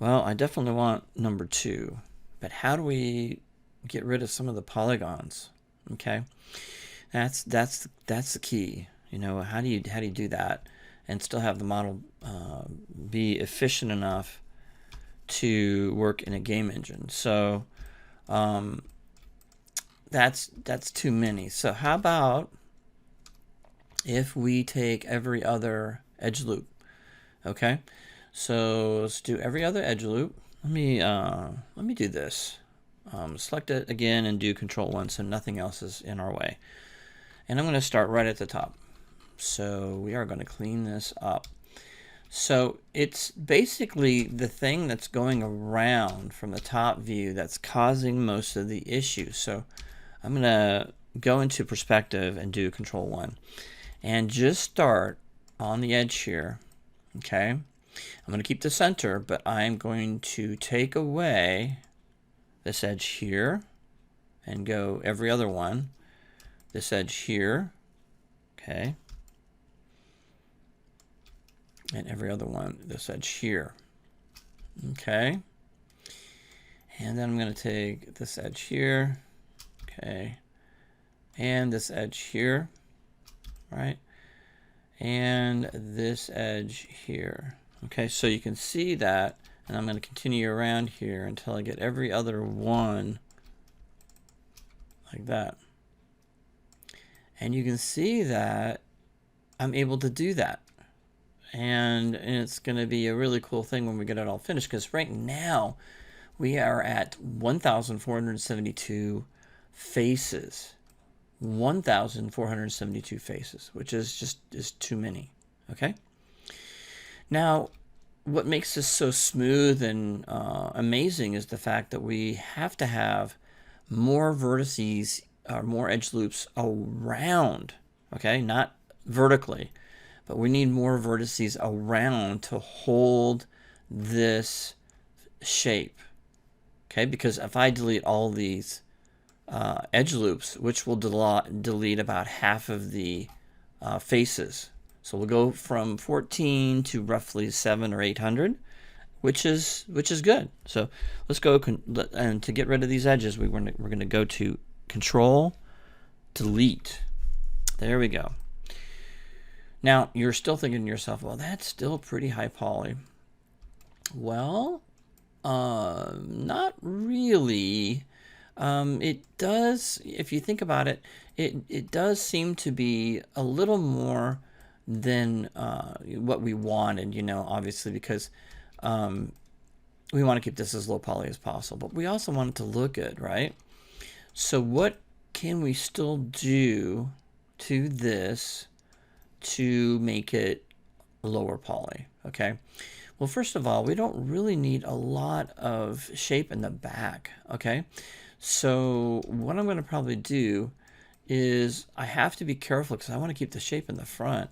Well, I definitely want number 2, but how do we get rid of some of the polygons? Okay, that's the key. How do you do that and still have the model be efficient enough to work in a game engine? So that's too many. So how about if we take every other edge loop? Okay, so let's do every other edge loop. Let me do this. Select it again and do Control 1 so nothing else is in our way. And I'm going to start right at the top. So we are going to clean this up. So it's basically the thing that's going around from the top view that's causing most of the issues. So I'm going to go into perspective and do Control 1 and just start on the edge here. Okay, I'm going to keep the center, but I'm going to take away this edge here and go every other one. This edge here, okay, and every other one, this edge here, okay, and then I'm going to take this edge here, okay, and this edge here, right, and this edge here. Okay, so you can see that, and I'm going to continue around here until I get every other one like that. And you can see that I'm able to do that. And it's going to be a really cool thing when we get it all finished, because right now we are at 1,472 faces. 1,472 faces, which is too many. Okay. Now, what makes this so smooth and amazing is the fact that we have to have more vertices or more edge loops around. Okay, not vertically, but we need more vertices around to hold this shape. Okay, because if I delete all these edge loops, which will delete about half of the faces. So we'll go from 14 to roughly 700 or 800, which is good. So let's go and to get rid of these edges, we're going to go to Control Delete. There we go. Now you're still thinking to yourself, well, that's still pretty high poly. Well, not really. It does, if you think about it, it does seem to be a little more than what we wanted, obviously, because we want to keep this as low poly as possible, but we also want it to look good, right? So what can we still do to this to make it lower poly? Okay. Well, first of all, we don't really need a lot of shape in the back. Okay. So what I'm going to probably do is I have to be careful because I want to keep the shape in the front.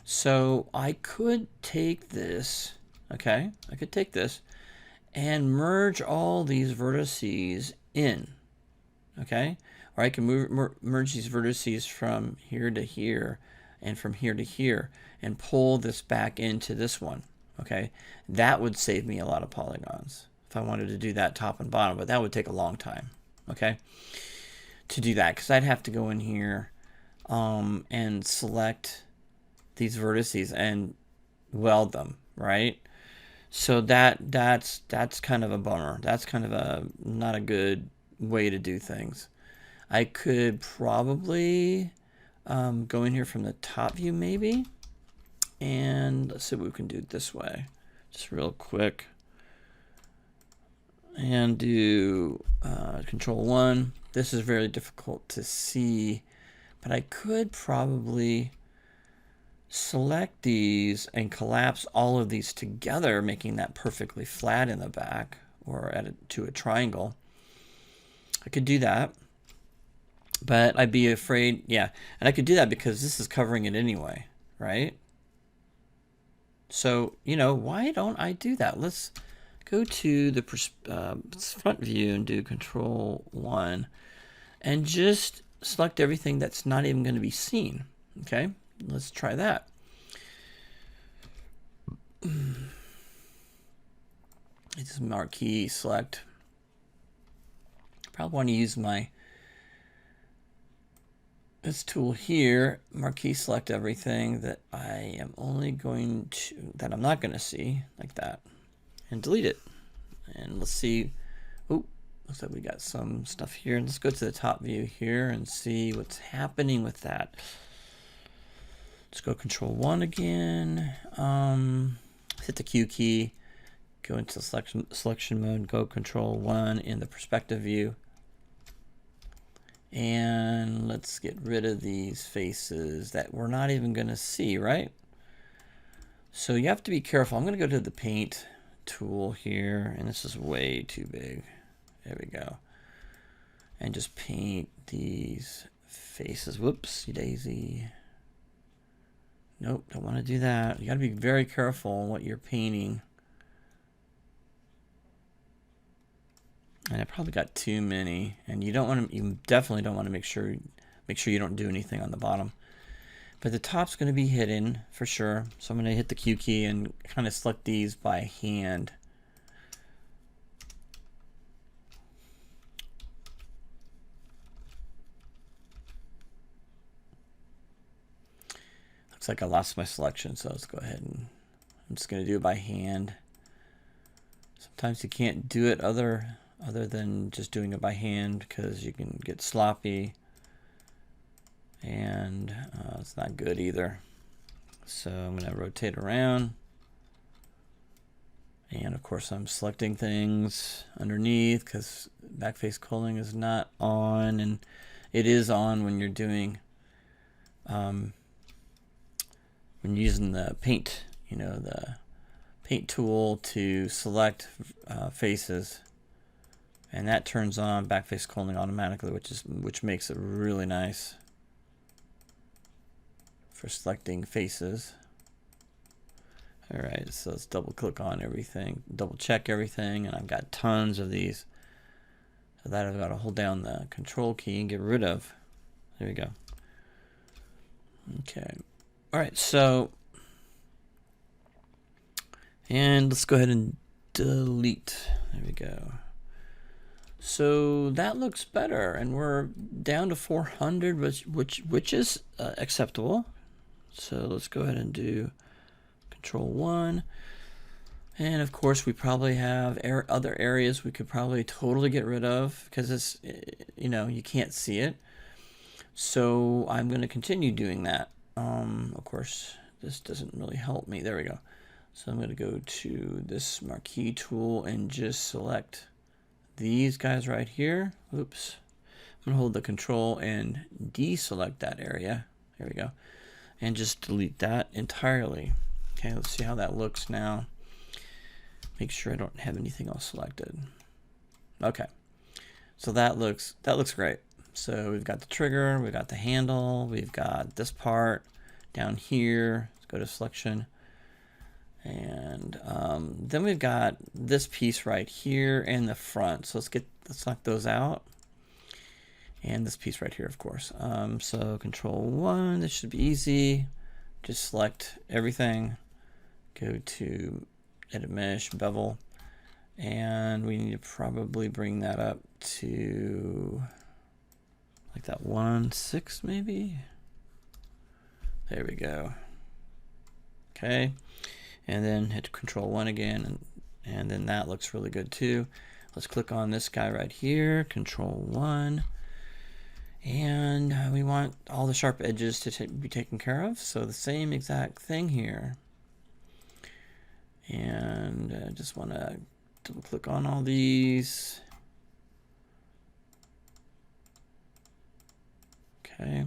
So I could take this, okay? I could take this and merge all these vertices in, okay? Or I can merge these vertices from here to here and from here to here and pull this back into this one, okay? That would save me a lot of polygons if I wanted to do that top and bottom, but that would take a long time, okay, to do that, because I'd have to go in here and select these vertices and weld them, right? So that's kind of a bummer. That's kind of not a good way to do things. I could probably go in here from the top view maybe, and let's see what we can do this way, just real quick, and do Control 1. This is very difficult to see, but I could probably select these and collapse all of these together, making that perfectly flat in the back, or to a triangle. I could do that, but I'd be afraid, yeah, and I could do that because this is covering it anyway, right? So, why don't I do that? Let's go to the front view and do Control 1 and just select everything that's not even going to be seen. Okay, let's try that. just marquee select. Probably want to use this tool here, marquee select everything that I am only going to, that I'm not going to see, like that, and delete it. And let's see. Oh, looks like we got some stuff here. Let's go to the top view here and see what's happening with that. Let's go Control 1 again. Hit the Q key. Go into selection mode. Go Control 1 in the perspective view. And let's get rid of these faces that we're not even going to see, right? So you have to be careful. I'm going to go to the paint tool here, and this is way too big. There we go. And just paint these faces. Whoops, daisy. Nope, don't want to do that. You got to be very careful on what you're painting. And I probably got too many, and you don't want to. You definitely don't want to make sure you don't do anything on the bottom. But the top's going to be hidden for sure. So I'm going to hit the Q key and kind of select these by hand. Looks like I lost my selection, so let's go ahead and I'm just going to do it by hand. Sometimes you can't do it other than just doing it by hand because you can get sloppy, and it's not good either. So I'm going to rotate around, and of course I'm selecting things underneath because backface culling is not on, and it is on when you're doing when using the paint, the paint tool to select faces. And that turns on backface culling automatically, which makes it really nice for selecting faces. All right, so let's double click on everything, double check everything, and I've got tons of these. So that I've got to hold down the Control key and get rid of. There we go. Okay. All right, so, and let's go ahead and delete. There we go. So that looks better, and we're down to 400, which is acceptable. So let's go ahead and do Control 1. And of course, we probably have other areas we could probably totally get rid of because it's, you can't see it. So I'm going to continue doing that. Of course, this doesn't really help me. There we go. So I'm going to go to this marquee tool and just select these guys right here. Oops. I'm going to hold the Control and deselect that area. There we go. And just delete that entirely. Okay, let's see how that looks now. Make sure I don't have anything else selected. Okay. So that looks great. So we've got the trigger, we've got the handle, we've got this part down here. Let's go to selection. And then we've got this piece right here in the front. So let's knock those out. And this piece right here, of course. So Control 1, this should be easy. Just select everything. Go to Edit Mesh, Bevel. And we need to probably bring that up to like that 1/6 maybe. There we go. Okay. And then hit Control 1 again, and then that looks really good too. Let's click on this guy right here, Control 1, and we want all the sharp edges to be taken care of, so the same exact thing here. And I just want to double click on all these. Okay.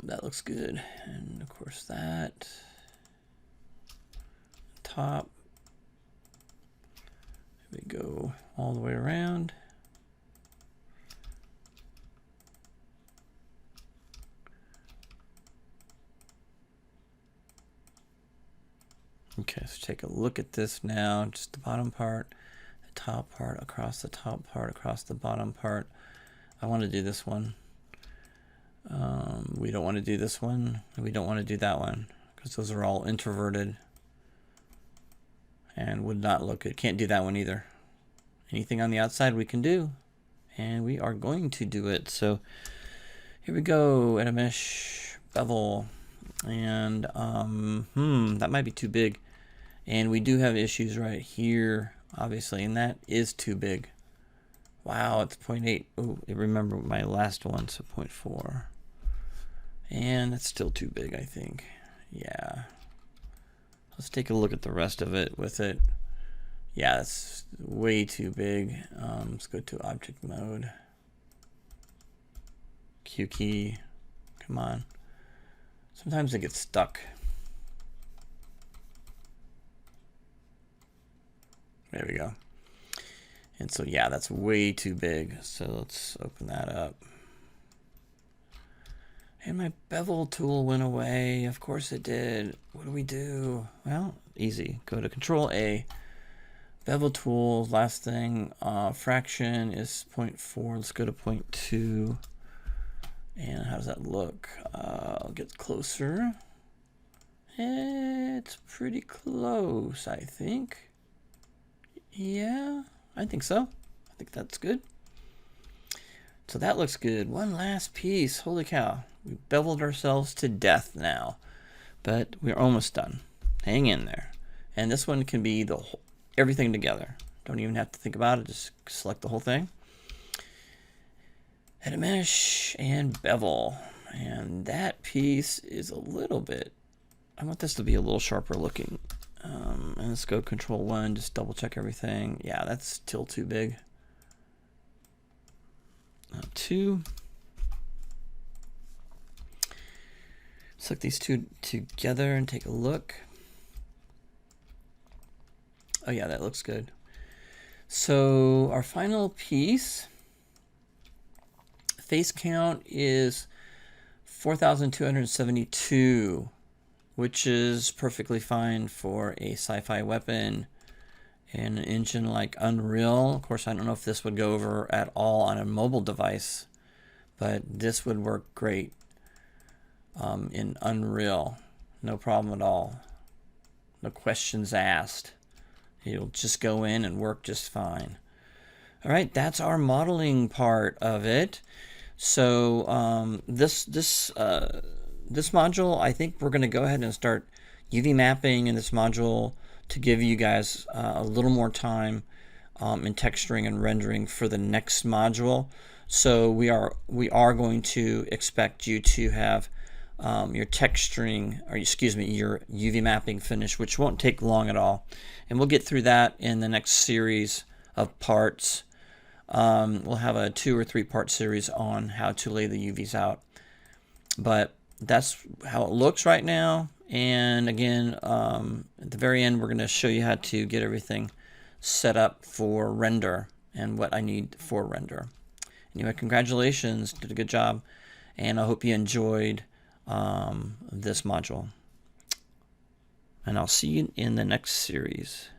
That looks good, and of course that top. There we go, all the way around. Okay, so take a look at this now. Just the bottom part, the top part, across the top part, across the bottom part. I want to do this one. We don't want to do this one. We don't want to do that one because those are all introverted and would not look good. Can't do that one either. Anything on the outside we can do, and we are going to do it. So here we go. Edit mesh, bevel, and that might be too big. And we do have issues right here, obviously, and that is too big. Wow, it's 0.8. Oh, remember my last one, so 0.4. And it's still too big, I think. Yeah. Let's take a look at the rest of it with it. Yeah, that's way too big. Let's go to object mode. Q key. Come on. Sometimes it gets stuck. There we go. And so, yeah, that's way too big. So let's open that up. And my bevel tool went away. Of course it did. What do we do? Well, easy. Go to Control A. Bevel tool, last thing. Fraction is 0.4. Let's go to 0.2. And how does that look? I'll get closer. It's pretty close, I think. Yeah, I think so. I think that's good. So that looks good. One last piece. Holy cow. We beveled ourselves to death now. But we're almost done. Hang in there. And this one can be the whole, everything together. Don't even have to think about it. Just select the whole thing. Edit mesh and bevel. And that piece is a little bit, I want this to be a little sharper looking. And let's go Control 1, just double check everything. Yeah, that's still too big. 2. Select these two together and take a look. Oh yeah, that looks good. So our final piece, face count is 4,272. Which is perfectly fine for a sci-fi weapon and an engine like Unreal. Of course, I don't know if this would go over at all on a mobile device, but this would work great in Unreal. No problem at all. No questions asked. It'll just go in and work just fine. All right, that's our modeling part of it. So this module, I think we're going to go ahead and start UV mapping in this module to give you guys a little more time in texturing and rendering for the next module. So we are going to expect you to have your texturing, or excuse me, your UV mapping finished, which won't take long at all. And we'll get through that in the next series of parts. We'll have a 2 or 3 part series on how to lay the UVs out. But that's how it looks right now. And again, at the very end, we're going to show you how to get everything set up for render and what I need for render. Anyway, congratulations, did a good job, and I hope you enjoyed this module. And I'll see you in the next series.